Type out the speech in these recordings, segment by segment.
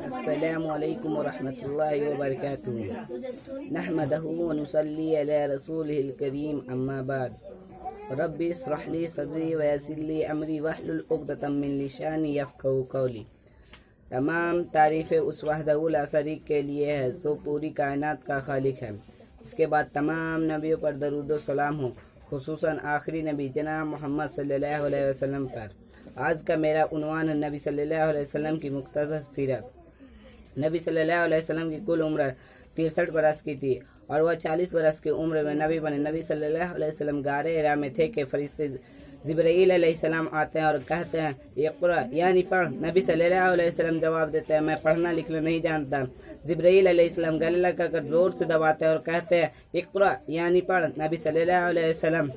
السلام علیکم ورحمۃ اللہ وبرکاتہ نحمدہ ونصلی علی رسولہ الکریم اما بعد رب اشرح لی صدری ویسر لی امری واحلل عقدۃ من لسانی یفقہوا قولی۔ تمام تعریفیں اس وحدہ لا شریک کے لیے ہے جو پوری کائنات کا خالق ہے۔ اس کے بعد تمام نبیوں پر درود و سلام ہو، خصوصاً آخری نبی جناب محمد صلی اللہ علیہ وسلم پر۔ آج کا میرا عنوان ہے نبی صلی اللہ علیہ وسلم کی مختصر سیرت۔ نبی صلی اللہ علیہ وسلم کی کل عمر 63 برس کی تھی اور وہ 40 برس کی عمر میں نبی بنے۔ نبی صلی اللہ علیہ وسلم غار حرا میں تھے کہ فرشتے جبرائیل علیہ السلام آتے ہیں اور کہتے ہیں اقرا یعنی پڑھ۔ نبی صلی اللہ علیہ وسلم جواب دیتے ہیں میں پڑھنا لکھنا نہیں جانتا۔ جبرائیل علیہ السلام گلے لگا کر زور سے دباتے ہیں اور کہتے ہیں اقرا یعنی پڑھ۔ نبی صلی اللہ علیہ وسلم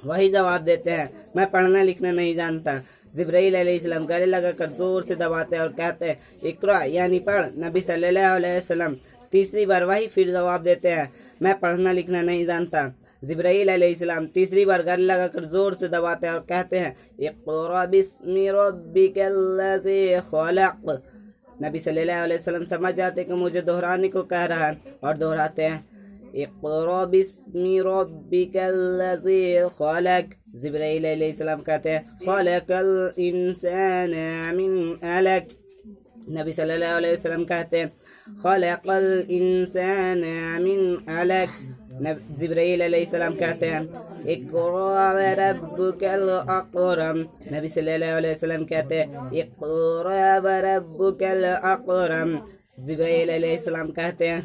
وہی جواب دیتے ہیں میں پڑھنا لکھنا نہیں جانتا۔ جبرائیل علیہ السلام گلے لگا کر زور سے دباتے ہیں اور کہتے ہیں اقرا یعنی پڑھ۔ نبی صلی اللہ علیہ وسلم تیسری بار وہی پھر جواب دیتے ہیں میں پڑھنا لکھنا نہیں جانتا۔ جبرائیل علیہ السلام تیسری بار گلے لگا کر زور سے دباتے ہیں اور کہتے ہیں اقرا بسم ربک الذی خلق۔ نبی صلی اللہ علیہ وسلم سمجھ جاتے کہ مجھے دہرانے کو کہہ رہا ہے اور دہراتے ہیں اقرا بسم ربک الذی خلق۔ جبرائیل علیہ السلام کہتے ہیں خلق الانسان من علق۔ نبی صلی اللہ علیہ وسلم کہتے ہیں خلق الانسان من علق۔ جبرائیل علیہ السلام کہتے ہیں اقرا وربک الاکرم۔ نبی صلی اللہ علیہ وسلم کہتے ہیں اقرا وربک الاکرم۔ جبرائیل علیہ السلام کہتے ہیں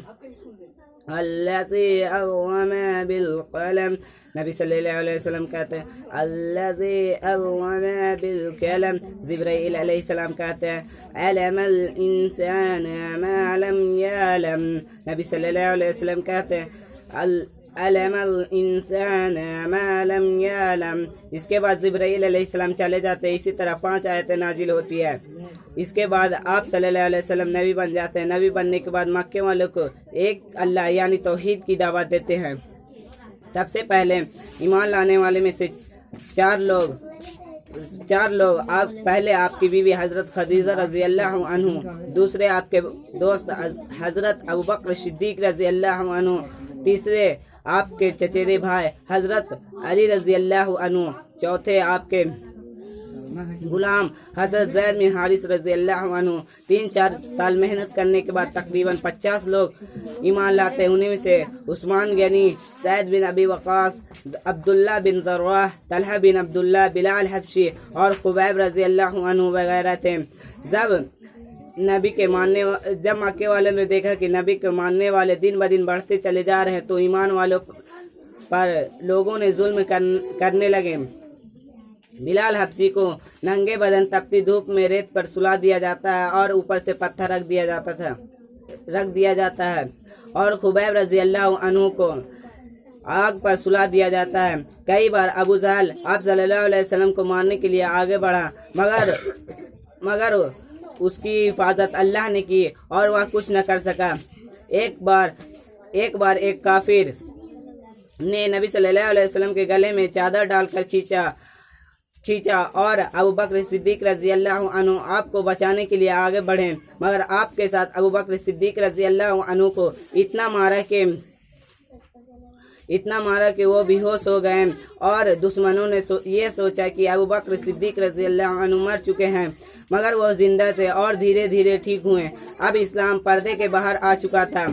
الذی علم بالقلم۔ نبی صلی اللہ علیہ وسلم کہتے ہیں الذی علم بالقلم۔ جبرائیل علیہ السلام کہتے ہیں علم الانسان ما لم یعلم۔ نبی صلی اللہ علیہ وسلم کہتے ہیں علم الانسان ما لم یعلم۔ اس کے بعد جبرائیل علیہ السلام چلے جاتے ہیں۔ اسی طرح 5 آیتیں نازل ہوتی ہے۔ اس کے بعد آپ صلی اللہ علیہ وسلم نبی بن جاتے ہیں۔ نبی بننے کے بعد مکے والوں کو ایک اللہ یعنی توحید کی دعوت دیتے ہیں۔ سب سے پہلے ایمان لانے والے میں سے چار لوگ پہلے آپ کی بیوی حضرت خدیجہ رضی اللہ عنہ، دوسرے آپ کے دوست حضرت ابوبکر صدیق رضی اللہ عنہ، تیسرے آپ کے چچیرے بھائی حضرت علی رضی اللہ عنہ، چوتھے آپ کے غلام حضرت زید بن حارث رضی اللہ عنہ۔ 3-4 سال محنت کرنے کے بعد تقریباً 50 لوگ ایمان لاتے ہیں۔ انہیں میں سے عثمان غنی، سعد بن ابی وقاص، عبداللہ بن ذرواح، طلحہ بن عبداللہ، بلال حبشی اور خبیب رضی اللہ عنہ وغیرہ تھے۔ جب مکے والوں نے دیکھا کہ نبی کے ماننے والے دن بدن بڑھتے چلے جا رہے ہیں تو ایمان والوں پر لوگوں نے ظلم کرنے لگے۔ بلال حبشی کو ننگے بدن تپتی دھوپ میں ریت پر سلا دیا جاتا ہے اور اوپر سے پتھر رکھ دیا جاتا ہے اور خبیب رضی اللہ عنہ کو آگ پر سلا دیا جاتا ہے۔ کئی بار ابو جہل آپ صلی اللہ علیہ وسلم کو مارنے کے لیے آگے بڑھا مگر اس کی حفاظت اللہ نے کی اور وہ کچھ نہ کر سکا۔ ایک بار ایک کافر نے نبی صلی اللہ علیہ وسلم کے گلے میں چادر ڈال کر کھینچا اور ابوبکر صدیق رضی اللہ عنہ آپ کو بچانے کے لیے آگے بڑھے، مگر آپ کے ساتھ ابوبکر صدیق رضی اللہ عنہ کو اتنا مارا کہ وہ بے ہوش ہو گئے اور دشمنوں نے یہ سوچا کہ ابوبکر صدیق رضی اللہ عنہ مر چکے ہیں، مگر وہ زندہ تھے اور دھیرے دھیرے ٹھیک ہوئے۔ اب اسلام پردے کے باہر آ چکا تھا۔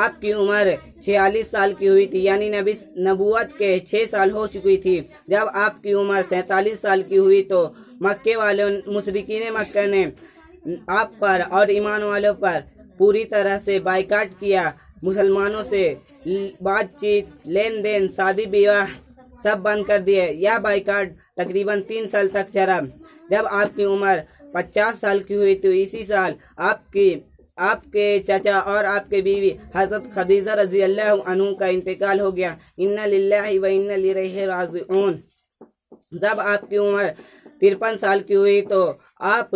آپ کی عمر 46 سال کی ہوئی تھی، یعنی نبوت کے 6 سال ہو چکی تھی۔ جب آپ کی عمر 47 سال کی ہوئی تو مکے والوں مشرکین مکہ نے آپ پر اور ایمان والوں پر پوری طرح سے بائیکاٹ کیا۔ مسلمانوں سے بات چیت، لین دین، شادی بیاہ سب بند کر دیے۔ یہ بائیکاٹ تقریباً 3 سال تک چلا۔ جب آپ کی عمر 50 سال کی ہوئی تو اسی سال آپ کے چچا اور آپ کے بیوی حضرت خدیجہ رضی اللہ عنہ کا انتقال ہو گیا۔ انا للہ و انا الیہ راجعون۔ جب آپ کی عمر 53 سال کی ہوئی تو آپ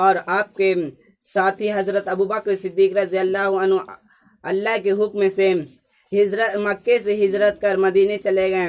اور آپ کے ساتھی حضرت ابوبکر صدیق رضی اللہ عنہ اللہ کے حکم سے مکے سے ہجرت کر مدینے چلے گئے۔